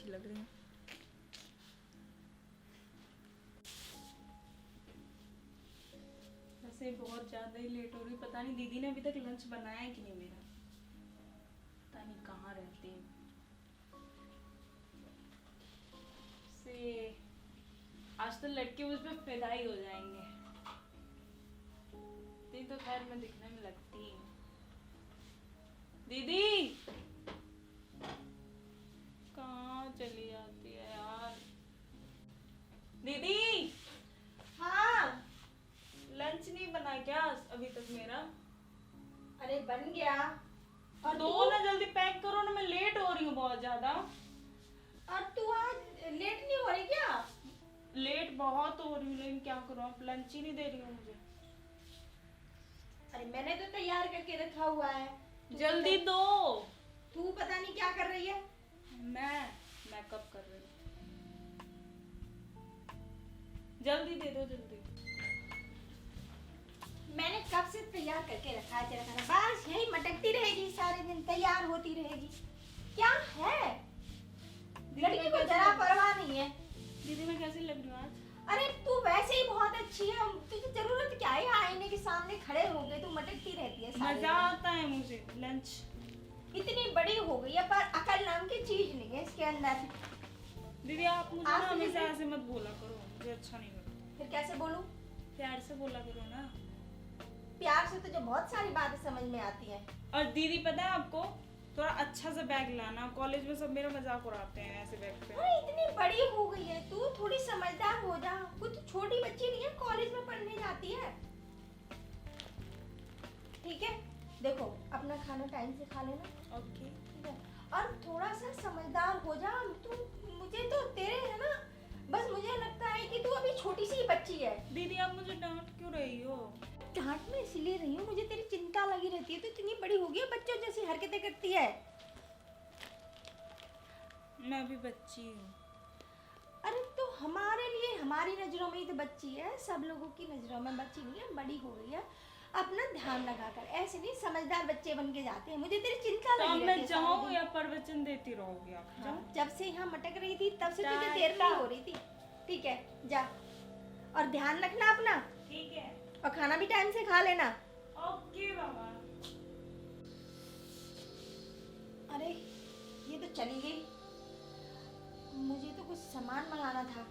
अच्छी लग रही है। वैसे बहुत ज़्यादा ही लेट हो रही, पता नहीं दीदी ने अभी तक लंच बनाया है कि नहीं मेरा, पता नहीं कहाँ रहती है। से आज तो लड़के मुझ पे फिदा ही हो जाएंगे। दीदी तो खैर मैं दिखने में लगती हूँ। दीदी कहाँ चली जाती है यार। दीदी हाँ। लंच नहीं बना क्या अभी तक मेरा? अरे बन गया। और दो तू? ना जल्दी पैक करो ना, मैं लेट हो रही हूँ बहुत ज्यादा। और तू आज लेट नहीं हो रही क्या? लेट बहुत हो रही हूँ, लेकिन क्या करूँ, आप लंच ही नहीं दे रही हो मुझे। अरे मैंने तो तैयार करके रखा हुआ है। जल्दी दो। तू पता नहीं क्या कर रही है। मैं मेकअप कर रही हूँ, जल्दी दे दो जल्दी। मैंने कब से तैयार करके रखा है तेरा खाना, बस यही मटकती रहेगी सारे दिन, तैयार होती रहेगी। क्या है, लड़की को जरा परवाह नहीं है। दीदी मैं कैसी लग रही हूँ आज? अरे तू वैसे ही बहुत अच्छी है, तुझे जरूरत क्या है आईने के सामने खड़े हो गए, तू मटकती रहती है सारे मजा दिन। आता है मुझे लंच। इतनी बड़ी हो गई है पर अकल नाम की चीज नहीं है इसके अंदर। दीदी आप मुझे आज ना तो हमेशा जैसे- ऐसे मत बोला करो, मुझे अच्छा नहीं लगता। फिर कैसे बोलूं? प्यार से बोला करो ना। प्यार से तुझे बहुत सारी बातें समझ में आती हैं। और दीदी पता है आपको, थोड़ा अच्छा सा बैग लाना, कॉलेज में सब मेरा मजाक उड़ाते हैं ऐसे बैग पे। अरे इतनी बड़ी हो गई है तू, थोड़ी समझदार हो जा, कुछ छोटी बच्ची नहीं है, कॉलेज में पढ़ने जाती है। ठीक है, देखो अपना खाना टाइम से खा लेना। ओके। ठीक है, और थोड़ा सा समझदार हो जा तू। मुझे तो तेरे है ना, बस मुझे लगता है कि तू अभी छोटी सी बच्ची है। दीदी आप मुझे डांट क्यों रही हो? डांट में इसलिए रही हूँ, मुझे तेरी चिंता लगी रहती है, तो इतनी बड़ी हो गई है, बच्चों जैसी हरकतें करती है। मैं अभी बच्ची हूँ। अरे तो हमारे लिए, हमारी नजरों में ही तो बच्ची है, सब लोगों की नजरों में बच्ची नहीं है, बड़ी हो गई है। अपना ध्यान लगाकर, ऐसे नहीं समझदार बच्चे बन के जाते हैं, मुझे तेरी चिंता तो अब लगी मैं रहती है जाऊँ सारा या प्रवचन देती रहोगी आप? दिन। जाऊँ? हाँ, जब से यहाँ मटक रही थी तब से तुझे टाटा। देर नहीं हो रही थी। ठीक है जा, और ध्यान रखना अपना, ठीक है। और खाना भी टाइम से खा लेना। ओके बाबा। अरे ये तो चली गई, मुझे तो कुछ सामान मंगाना था।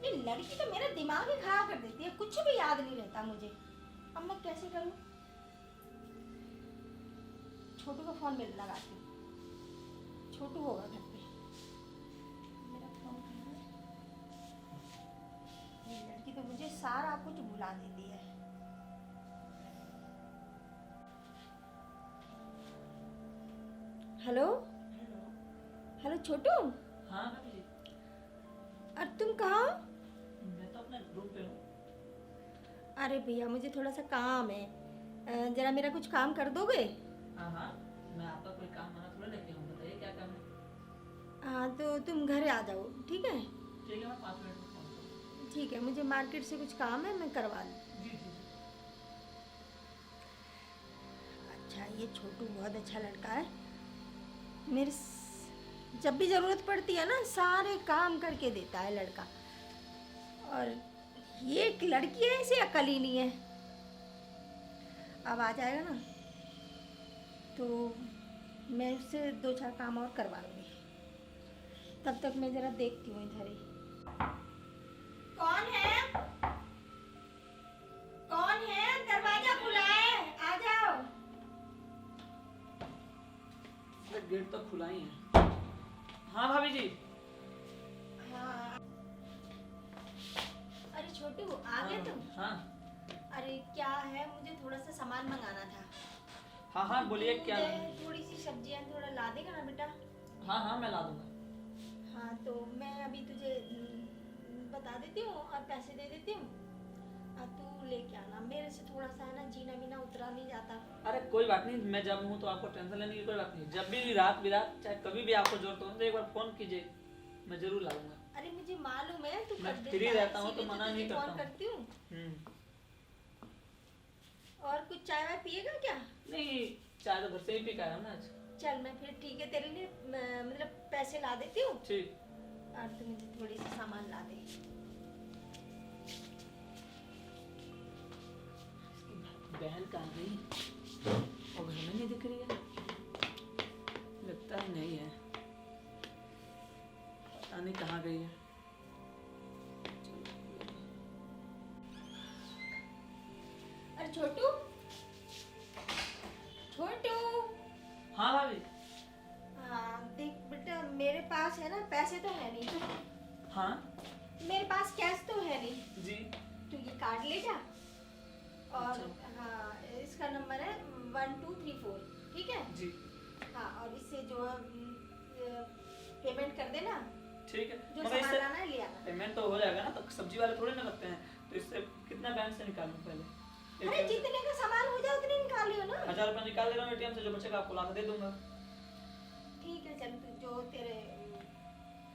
ये लड़की तो मेरा दिमाग ही खराब कर देती है, कुछ भी याद नहीं रहता मुझे। अब मैं कैसे करूं? छोटू का फोन मिल लगाती हूँ, छोटू होगा घर पे। मेरा फोन कहाँ है? ये लड़की तो मुझे सारा कुछ भुला देती है। हेलो हेलो छोटू, हाँ भाभी जी, और तुम कहाँ? मैं तो अपने रूम पे हूँ। अरे भैया मुझे थोड़ा सा काम है, जरा मेरा कुछ काम कर दोगे? हाँ हाँ, मैं आपका कोई काम मना थोड़ा लेके हूँ, बताइए क्या काम है। हाँ तो तुम घर आ जाओ, ठीक है? ठीक है, मैं 5 मिनट में फोन करूँ। ठीक है, मुझे मार्केट से कुछ काम है, मैं करवा लूँ। जी जी जी। अच्छा ये छोटू बहुत अच्छा लड़का है, जब भी ज़रूरत पड़ती है ना सारे काम करके देता है लड़का। और ये एक लड़की है, इसे अकल ही नहीं है। अब आ जाएगा ना तो मैं उससे 2-4 काम और करवा लूँगी। तब तक मैं ज़रा देखती हूँ इधर ही। कौन है? कौन है? दरवाजा खुला है, आ जाओ। गेट तो खुला ही है। हाँ भाभी जी। हाँ। अरे छोटू आ गए तुम? हाँ अरे क्या है, मुझे थोड़ा सा सामान मंगाना था। हाँ हाँ, बोलिए क्या। दूध है, थोड़ी सी सब्जियां, थोड़ा ला देगा ना बेटा? हाँ हाँ, मैं ला दूंगा। हाँ तो मैं अभी तुझे बता देती हूँ और पैसे दे देती हूँ, और तू लेके आना। मेरे से थोड़ा सा है ना जीना वीना उतरा नहीं जाता। अरे कोई बात नहीं, मैं जब हूँ तो आपको टेंशन लेने की कोई बात नहीं। जब भी रात बिरात चाहे कभी भी आपको जरूरत हो तो एक बार फोन कीजिए, मैं जरूर ला दूंगा। अरे मुझे मालूम है तू मैं कर फ्री देता है, रहता हूँ तो इसीलिए मना तुझे नहीं करता फोन हूँ। करती हूँ। हम्म। और कुछ चाय वाय पिएगा क्या? नहीं, चाय तो घर से ही पी का है ना आज। चल मैं फिर ठीक है, तेरे लिए मतलब पैसे पैसे ला देती हूँ ठीक। और तू मुझे थोड़ी सी सामान ला दे। बहन कहाँ गई? और घर में नहीं दिख रही है, लगता ही नहीं है, पता नहीं कहाँ गई है। अरे छोटू, छोटू। हाँ भाभी। हाँ देख बेटा, मेरे पास है ना, पैसे तो है नहीं। हाँ मेरे पास कैश तो है नहीं। जी। तू ये कार्ड ले जा और अच्छा। हाँ इसका नंबर है 1234, ठीक है? जी हाँ, और इससे जो पेमेंट कर देना, ठीक है। जो मगर सामान इससे लाना है ले आना। पेमेंट तो हो जाएगा ना, तो सब्जी वाले थोड़े ना लगते हैं, तो इससे कितना बैंक से निकालूं पहले? अरे जितने का सामान हो जाए उतने निकाल लियो ना। 1000 रुपये निकाल ले रहा हूँ एटीएम से, जो बचेगा आपको ला के दे दूंगा। ठीक है, चल तू जो तेरे तो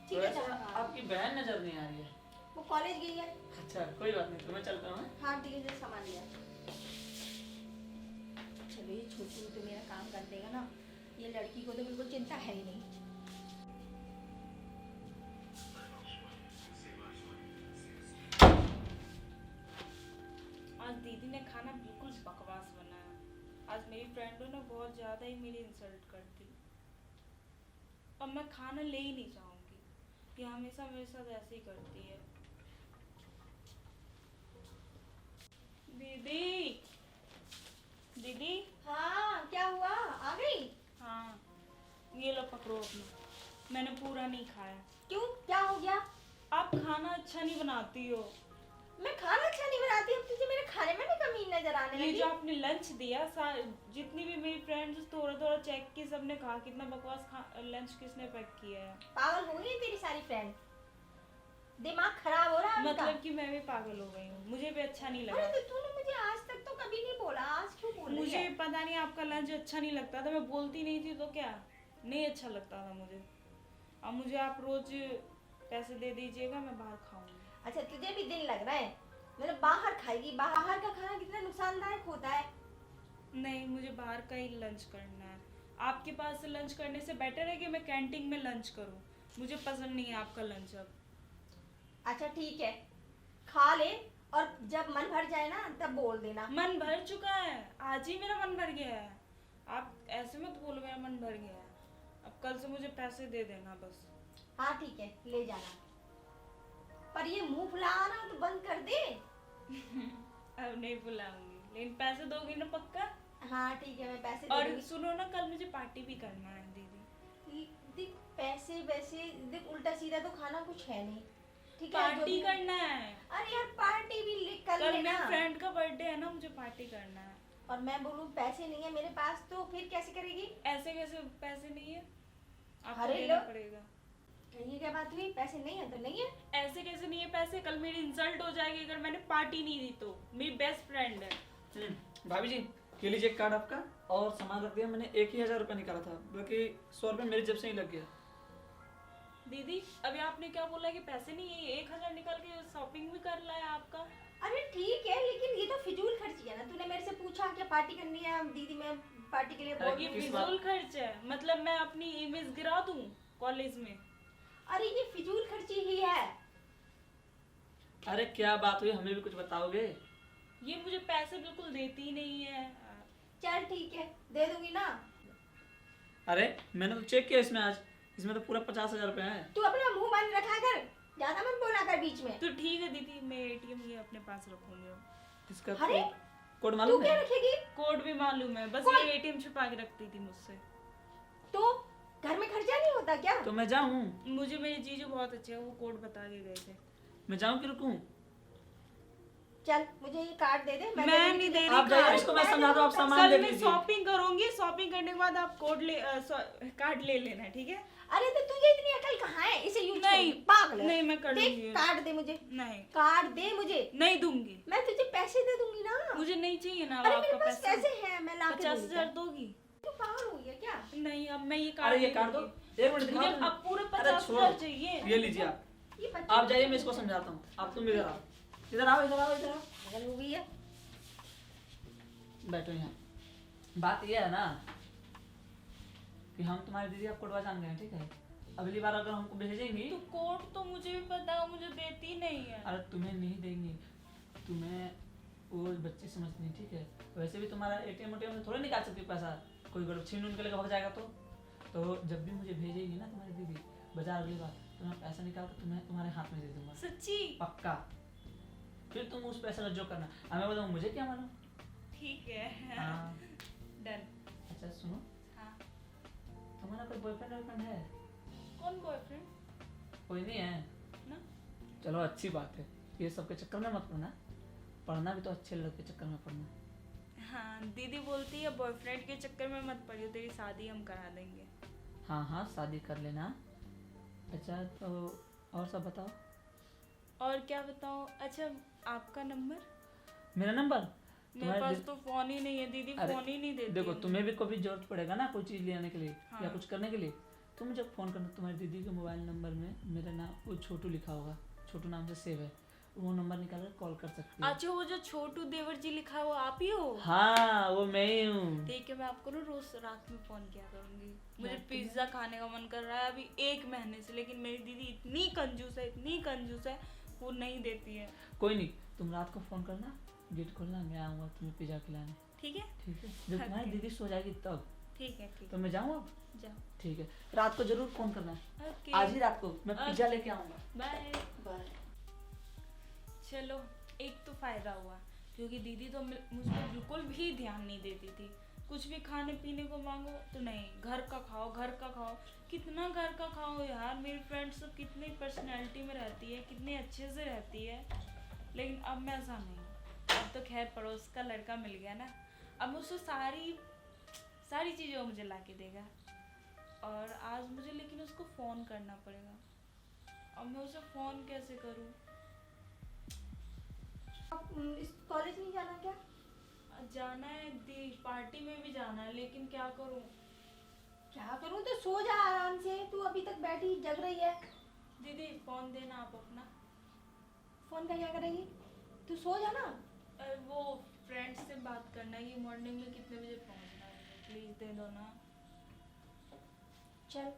ठीक है ऐसा चल। आपकी बहन नजर नहीं आ रही है। वो कॉलेज गई है। अच्छा कोई बात नहीं, तो मैं चलता हूँ। हाँ ठीक है, चल सामान लिया। चलो ये छोटू तो मेरा काम कर देगा ना, ये लड़की को तो बिल्कुल चिंता है ही नहीं। आज दीदी ने खाना बिल्कुल बकवास बनाया। आज मेरी फ्रेंडों ने बहुत ज़्यादा ही मेरी इंसल्ट कर दी। अब मैं खाना ले ही नहीं चाहूँगी, ये हमेशा मेरे साथ ऐसे ही करती है। दीदी, दीदी। हाँ क्या हुआ, आ गई? हाँ ये लो पकड़ो अपना, मैंने पूरा नहीं खाया। क्यों, क्या हो गया? आप खाना अच्छा नहीं बनाती हो। मैं खाना अच्छा नहीं बनाती, अब तुझे मेरे खाने में भी कमी नजर आने ये लगी? जो आपने लंच दिया, जितनी भी मेरी फ्रेंड्स थोड़ा थोड़ा चेक की, सबने कहा कितना बकवास लंच किसने पैक किया है। पागल हो गई तेरी सारी फ्रेंड, दिमाग खराब हो रहा है उनका। मतलब कि मैं भी पागल हो गई हूँ, मुझे भी अच्छा नहीं अरे लगा। तो तूने मुझे आज तक तो कभी नहीं बोला, आज क्यों बोल रही मुझे है? पता नहीं आपका लंच अच्छा नहीं लगता था, मैं बोलती नहीं थी तो क्या, नहीं अच्छा लगता था मुझे। अब मुझे आप रोज पैसे दे दीजिएगा, मैं बाहर खाऊंगी। अच्छा तुझे भी दिन लग रहा है, मतलब बाहर खाएगी? बाहर का खाना कितना नुकसानदायक होता है। नहीं, मुझे बाहर का ही लंच करना है। आपके पास से लंच करने से बेटर है कि मैं कैंटीन में लंच करूं। मुझे पसंद नहीं है आपका लंच अब। अच्छा ठीक है, खा ले और जब मन भर जाए ना तब बोल देना। मन भर चुका है, आज ही मेरा मन भर गया है। आप ऐसे मत बोलो मेरा मन भर गया है। अब कल से मुझे पैसे दे देना बस। हाँ ठीक है, ले जाना, पर ये मुंह फुलाना तो बंद कर दे। अब नहीं बुलाऊंगी, लेकिन पैसे दोगी ना पक्का? हाँ ठीक है, मैं पैसे दे और दूंगी। सुनो ना, कल मुझे पार्टी भी करना है दीदी। देख पैसे वैसे देख, उल्टा सीधा तो खाना कुछ है नहीं, ठीक है? जो पार्टी भी- करना है। अरे यार पार्टी भी कर कल लेना। मेरे फ्रेंड का बर्थडे है ना, मुझे पार्टी करना है। और मैं बोलूं पैसे नहीं है मेरे पास, तो फिर कैसे करेगी? ऐसे कैसे पैसे नहीं है? आपको अरे देना लो। पड़ेगा। ये क्या बात हुई, पैसे नहीं है तो नहीं है? ऐसे कैसे नहीं है पैसे? कल मेरी इंसल्ट हो जाएगी अगर मैंने पार्टी नहीं दी तो। मेरी बेस्ट फ्रेंड है। भाभी जी ये लीजिए कार्ड आपका, और सामान रख दिया मैंने। 1000 रुपये निकाला था, बाकी 100 रुपये मेरी जेब से ही लग गया। दीदी अभी आपने क्या बोला कि पैसे नहीं है? 1000 निकाल के शॉपिंग भी कर लाया आपका। अरे ठीक है, लेकिन ये तो फिजूल खर्ची है ना। तूने मेरे से पूछा क्या पार्टी करनी है दीदी, मैं पार्टी के लिए बोल अरे ये किस बात- फिजूल खर्च है, मतलब मैं अपनी इमेज गिरा दूं कॉलेज में? अरे ये फिजूल खर्ची ही है। अरे क्या बात हुई, हमें भी कुछ बताओगे? ये मुझे पैसे बिल्कुल देती ही नहीं है। चल ठीक है, दे दूंगी ना। अरे मैंने तो चेक किया इसमें, आज इसमें तो पूरा 50,000 रुपये है। तू अपना मुंह बंद रखा कर, ज्यादा मत बोला कर बीच में। तो ठीक है दीदी, मैं एटीएम ये अपने पास रखूंगी। इसका अरे, कोड तू मालूम क्या है? रखेगी? कोड भी मालूम है, बस कोड? ये एटीएम छुपा के रखती थी मुझसे। तो घर में खर्चा नहीं होता क्या? तो मैं जाऊँ? मुझे मेरे जीजू बहुत अच्छे हैं, वो कोड बता के गए थे। मैं जाऊँ कि रुकूँ? चल मुझे ये कार्ड दे दे, मैं दे दूंगी नहीं तुझे। दे आप रही जाइए, कार्ड। इसको मैं समझा दूँ, आप सामान कल दे मैं दीजिए। शॉपिंग करूंगी, शॉपिंग करने के बाद आप कार्ड ले लेना, ठीक है? अरे तो तुझे इतनी अकल कहाँ है, इसे यूज नहीं, पागल है। नहीं, मैं कर दे लूंगी। कार्ड दे मुझे, नहीं, कार्ड दे मुझे, नहीं दूंगी। मैं तुझे पैसे दे दूंगी ना। मुझे नहीं चाहिए ना अरे मेरे आपका पास पैसा। पैसे हैं, मैं ला के 50,000 दोगी? तू पागल हो गया क्या? नहीं, अब मैं ये कार्ड अरे ये नहीं कार्ड दो, दूंगी। 1 मिनट मुझे दिखाओ। अब पूरे अरे 50,000 छोड़ो। चाहिए। ये लीजिए आप, ये बच्चे आप जाइए, मैं इसको समझाता हूँ। आप तुम इधर आओ, इधर आओ, इधर आओ, इधर आओ। पागल हो गई है। बैठो यहाँ। बात ये है ना कि हम तुम्हारी दीदी आप कोटवा जान गए हैं, ठीक है? अगली बार अगर हमको भेजेंगी, तो कोड तो मुझे भी पता है, मुझे देती नहीं है। अरे तुम्हें नहीं देंगी, तुम्हें वो बच्ची समझती नहीं, ठीक है। वैसे भी तुम्हारा एटीएम में थोड़ी निकाल सकती पैसा, कोई गलत छीन उन के लेकर भाग जाएगा तो जब भी मुझे भेजेगी ना तुम्हारी दीदी बाजार अगली बार, तो मैं पैसा निकाल कर तुम्हें तुम्हारे हाथ में दे दूंगा, सच्ची? पक्का। फिर तुम उस पैसे का जो करना, मैं बताऊँ मुझे क्या मालूम। ठीक है। हाँ डन। अच्छा सुनो, हाँ। तुम्हारा कोई बॉयफ्रेंड वॉयफ्रेंड है? कौन बॉयफ्रेंड? कोई नहीं है ना। चलो अच्छी बात है, ये सब के चक्कर में मत पड़ना, पढ़ना भी तो अच्छे लड़के के चक्कर में पढ़ना। हाँ, दीदी बोलती है बॉयफ्रेंड के चक्कर में मत पड़ियो, तेरी शादी हम करा देंगे। हाँ हाँ शादी कर लेना। अच्छा तो और सब बताओ। और क्या बताऊँ? अच्छा, आपका नंबर? मेरा नंबर मेरे पास तो फोन ही नहीं है दीदी, अरे, फोन ही नहीं देती देखो है तुम्हें भी कभी जरूरत पड़ेगा ना कोई चीज़ लेने के लिए हाँ। या कुछ करने के लिए, तुम जब फ़ोन करना तुम्हारी दीदी के मोबाइल नंबर में मेरा नाम वो छोटू लिखा होगा, छोटू नाम से सेव है, वो नंबर निकाल कर कॉल कर सकती है। अच्छा, वो जो छोटू देवर जी लिखा है वो आप ही हो? हाँ वो मैं ही हूँ। ठीक है, मैं आपको ना रोज रात में फोन किया करूंगी। मुझे रात में? पिज्जा खाने का मन कर रहा है अभी 1 महीने से, लेकिन मेरी दीदी इतनी कंजूस है, इतनी कंजूस है, वो नहीं देती है। कोई नहीं, तुम रात को फ़ोन करना, गेट खोलना, मैं आऊँगा तुम्हें पिज़्ज़ा खिलाने। ठीक है? ठीक है, जब तुम्हारी Okay. दीदी सो जाएगी तब। ठीक है, ठीक तो मैं जाऊँ अब? है, जाओ। ठीक है, रात को जरूर फ़ोन करना, ओके, आज ही रात को मैं पिज़्ज़ा लेके आऊँगा। बाय। बाय। चलो, एक तो फायदा हुआ, क्योंकि दीदी तो मुझ पर बिल्कुल भी ध्यान नहीं देती थी। कुछ भी खाने पीने को मांगो तो नहीं, घर का खाओ, घर का खाओ। कितना घर का खाओ यार, मेरी फ्रेंड्स सब कितनी पर्सनैलिटी में रहती है, कितने अच्छे से रहती है, लेकिन अब मैं ऐसा नहीं। अब तो खैर पड़ोस का लड़का मिल गया ना, अब मुझसे सारी चीज़ें वो मुझे ला के देगा। और आज मुझे लेकिन उसको फ़ोन करना पड़ेगा। अब मैं उसे फ़ोन कैसे करूँ? आप इस कॉलेज नहीं जाना क्या? जाना है दी, पार्टी में भी जाना है, लेकिन क्या करूँ? क्या करूँ, तो सो जा आराम से, तू अभी तक बैठी जग रही है। दीदी फ़ोन देना आप अपना। फोन का क्या करेगी, तू सो जा ना। वो फ्रेंड्स से बात करना है कि मॉर्निंग में कितने बजे पहुँचना है, प्लीज़ दे दो ना। चल,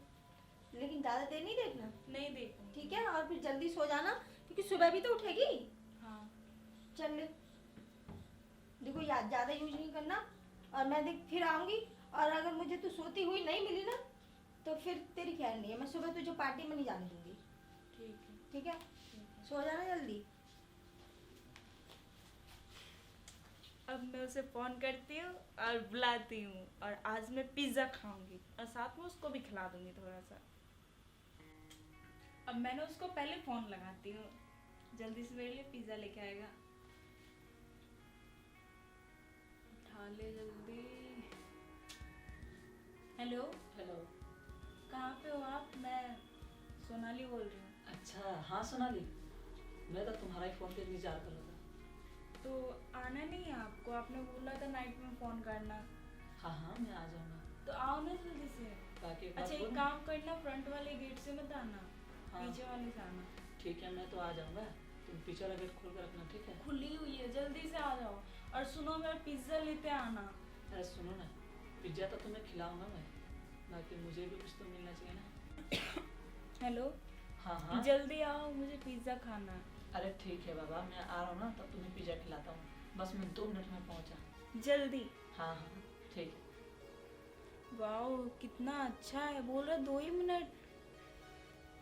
लेकिन ज़्यादा देर नहीं देखना, नहीं देखूँगी। ठीक है? और फिर जल्दी सो जाना, क्योंकि सुबह भी तो उठेगी। हाँ। चल ले, देखो याद ज़्यादा यूज नहीं करना, और मैं देख फिर आऊँगी, और अगर मुझे तू सोती हुई नहीं मिली ना, तो फिर तेरी खैर नहीं है, मैं सुबह तुझे पार्टी में नहीं जाने दूँगी, ठीक है, ठीक है? ठीक है। सो जाना जल्दी। अब मैं उसे फ़ोन करती हूँ और बुलाती हूँ, और आज मैं पिज़्ज़ा खाऊंगी और साथ में उसको भी खिला दूंगी थोड़ा सा। अब मैंने उसको पहले फ़ोन लगाती हूँ, जल्दी से मेरे लिए पिज़्ज़ा लेके आएगा। उठा ले जल्दी। Hello, hello. कहाँ पे हो आप? मैं सोनाली बोल रही हूँ। अच्छा हाँ सोनाली, मैं तो तुम्हारा ही फ़ोन के इंतजार कर रहा था। तो आना नहीं है आपको? आपने बोला था नाइट में फ़ोन करना। हाँ हाँ मैं आ जाऊँगा। तो आओ ना जल्दी से। बाकी एक अच्छा, बात एक बोलूं? काम करना, फ्रंट वाले गेट से मत आना, हाँ। पीछे वाले से आना। ठीक है मैं तो आ जाऊँगा, तुम पीछे वाला गेट खोल कर रखना, ठीक है? खुली हुई है, जल्दी से आ जाओ। और सुनो, मेरा पिज्ज़ा लेते आना। अरे सुनो ना, पिज्ज़ा तो तुम्हें खिलाऊंगा मैं, बाकी मुझे भी कुछ तो मिलना चाहिए ना। हेलो, हाँ हाँ जल्दी आओ, मुझे पिज्ज़ा खाना है। अरे ठीक है बाबा, मैं आ रहा हूँ ना, तब तुम्हें पिज्ज़ा खिलाता हूँ, बस मैं 2 मिनट में पहुँचा। जल्दी। हाँ हाँ ठीक। वाओ, कितना अच्छा है, बोल रहा 2 ही मिनट।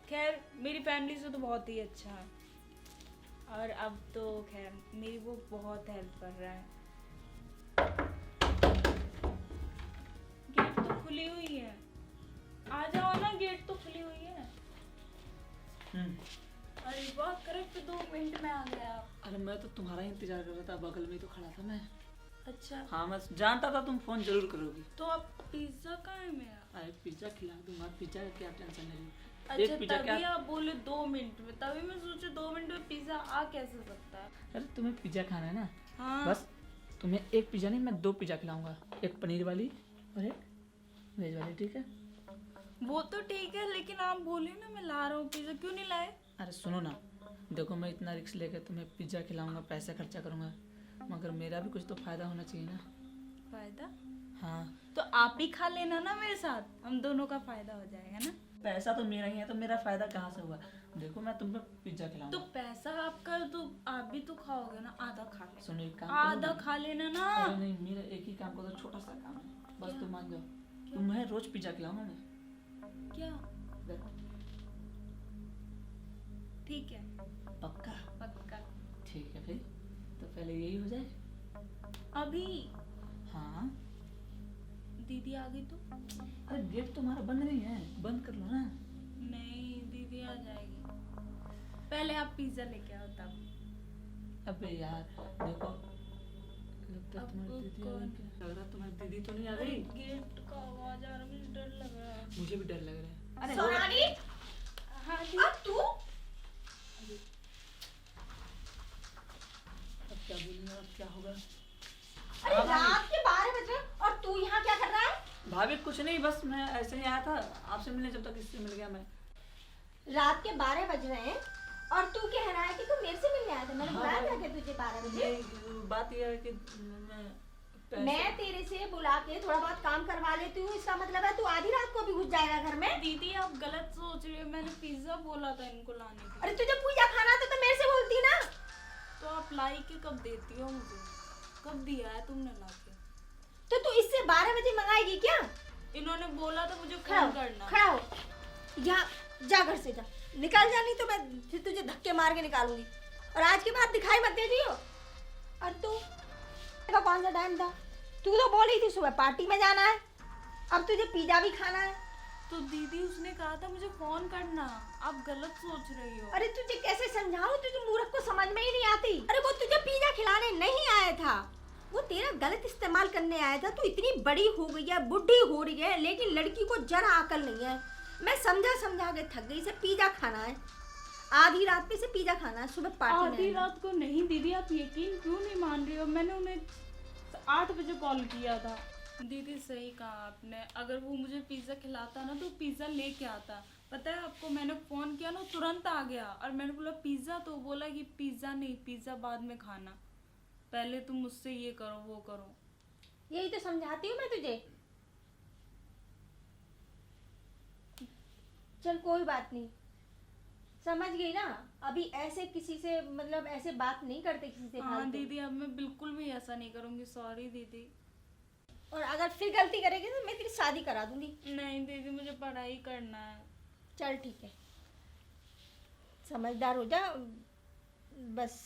खैर मेरी फैमिली से तो बहुत ही अच्छा है, और अब तो खैर मेरी वो बहुत हेल्प कर रहा है। गेट तो खुली हुई है, आ जाओ ना, गेट तो खुली हुई है। अरे वाह, करेक्ट 2 मिनट में आ गया आप। अरे मैं तो तुम्हारा ही इंतजार कर रहा था, बगल में ही तो खड़ा था मैं। अच्छा, हाँ मैं जानता था तुम फ़ोन जरूर करोगी। तो अब पिज्ज़ा कहाँ है मेरा? अरे पिज्ज़ा खिला दूंगा, पिज्ज़ा का क्या टेंशन नहीं। अच्छा, एक पिज्ज़ा तभी क्या, आप बोले 2 मिनट में, तभी मैं सोचे 2 मिनट में पिज्ज़ा आ कैसे सकता है। अरे तुम्हें पिज्ज़ा खाना है ना, हाँ बस तुम्हें एक पिज़्ज़ा नहीं, मैं 2 पिज़्ज़ा खिलाऊंगा, एक पनीर वाली और एक वेज वाली, ठीक है? वो तो ठीक है, लेकिन आप बोले ना मैं ला रहा हूँ पिज्ज़ा, क्यों नहीं लाए? अरे सुनो ना, देखो मैं इतना रिस्क लेकर तुम्हें पिज्ज़ा खिलाऊंगा, पैसा खर्चा करूंगा, मगर मेरा भी कुछ तो फ़ायदा होना चाहिए ना। फायदा? हाँ तो आप ही खा लेना ना मेरे साथ, हम दोनों का फायदा हो जाएगा ना। पैसा तो मेरा ही है, तो मेरा फायदा कहाँ से हुआ? देखो मैं तुम पे पिज्जा तो खिलाऊंगा। पैसा आपका, तो आप भी तो खाओगे ना, आधा खा लेना। सुनो एक काम आधा करो। खा लेना ना। अरे नहीं, मेरा एक ही काम करो, छोटा सा काम है, बस क्या? तुम मान जाओ। तुम्हें रोज पिज्जा खिलाऊंगा मैं। क्या? देखो, ठीक है, पक्का? पक्का। ठीक है फिर, तो पहले यही हो जाए। अभी हाँ, दीदी आ गई तो? अरे गेट तुम्हारा बंद नहीं है, बंद कर लो ना। नहीं, दीदी आ जाएगी। पहले आप पिज्जा लेके आओ तब। अबे यार देखो, लगता है अब तुम्हारी दीदी आ कौन? गई क्या? लग रहा है तुम्हारी दीदी तो नहीं आ अरे गई। गेट का आवाज आ रहा है, मुझे डर लग रहा है। मुझे भी डर लग रहा है। अरे सोनाली, हाँ अब तू अब क्या बोलूंगा, अब क्या होगा? अरे हाँ, भाभी। रात के 12 बज रहे और तू यहाँ क्या कर रहा है? भाभी कुछ नहीं, बस मैं ऐसे ही आया था आपसे मिलने, जब तक इससे मिल गया मैं। रात के 12 बज रहे हैं और तू कह रहा है कि तू मेरे से मिलने आया था। मैंने हाँ, बुलाया था भाभी। कि तुझे 12 बजे? ये बात यह है कि मैं तेरे से बुला के थोड़ा बहुत काम करवा लेती हूँ, इसका मतलब है तू आधी रात को भी घुस जाएगा घर में? दीदी आप गलत सोच रहे हो, मैंने पिज्जा बोला था इनको लाने के अरे लिए। तुझे पूजा खाना था तो मेरे से बोलती ना। तो आप लाई के कब देती हो मुझे? कब दिया है तुमने ला के? तो तू इससे 12 बजे मंगाएगी क्या? इन्होंने बोला था मुझे खड़ा फोन हो, करना। खड़ा हो, जा जा घर से जा, निकल जा, नहीं तो मैं फिर तुझे धक्के मार के निकालूंगी। और आज के बाद दिखाई मत दे दियो। और तू का कौन सा टाइम था? तू तो बोली थी सुबह पार्टी में जाना है, अब तुझे पिज्जा भी खाना है। तो दीदी उसने कहा था मुझे फोन करना, आप गलत सोच रही हो। अरे तुझे कैसे समझाऊं, तुझे मूर्ख को समझ में ही नहीं आती। अरे वो तुझे पिज्जा खिलाने नहीं आया था, वो तेरा गलत इस्तेमाल करने आया था। तू इतनी बड़ी हो गई है, बुढ़ी हो रही है, लेकिन लड़की को जरा अकल नहीं है। मैं समझा समझा के थक गई, से पिज्जा खाना है, आधी रात पे से पिज्जा खाना है, सुबह पार्टी में आधी आना। रात को नहीं दीदी, आप यकीन क्यों नहीं मान रही हो? मैंने उन्हें 8 बजे कॉल किया था। दीदी सही कहा आपने, अगर वो मुझे पिज्ज़ा खिलाता ना तो पिज़्ज़ा लेके आता। पता है आपको, मैंने फ़ोन किया ना तुरंत आ गया, और मैंने बोला पिज़्ज़ा, तो बोला कि पिज़्ज़ा नहीं, पिज़्ज़ा बाद में खाना, पहले तुम मुझसे ये करो वो करो। यही तो समझाती हूँ मैं तुझे। चल कोई बात नहीं, समझ गई ना। अभी ऐसे किसी से, मतलब ऐसे बात नहीं करते किसी से हाँ फालतू। दीदी, अब मैं बिल्कुल भी ऐसा नहीं करूँगी, सॉरी दीदी। और अगर फिर गलती करेगी तो मैं तेरी शादी करा दूंगी। नहीं दीदी, मुझे पढ़ाई करना है। चल ठीक है, समझदार हो जा बस।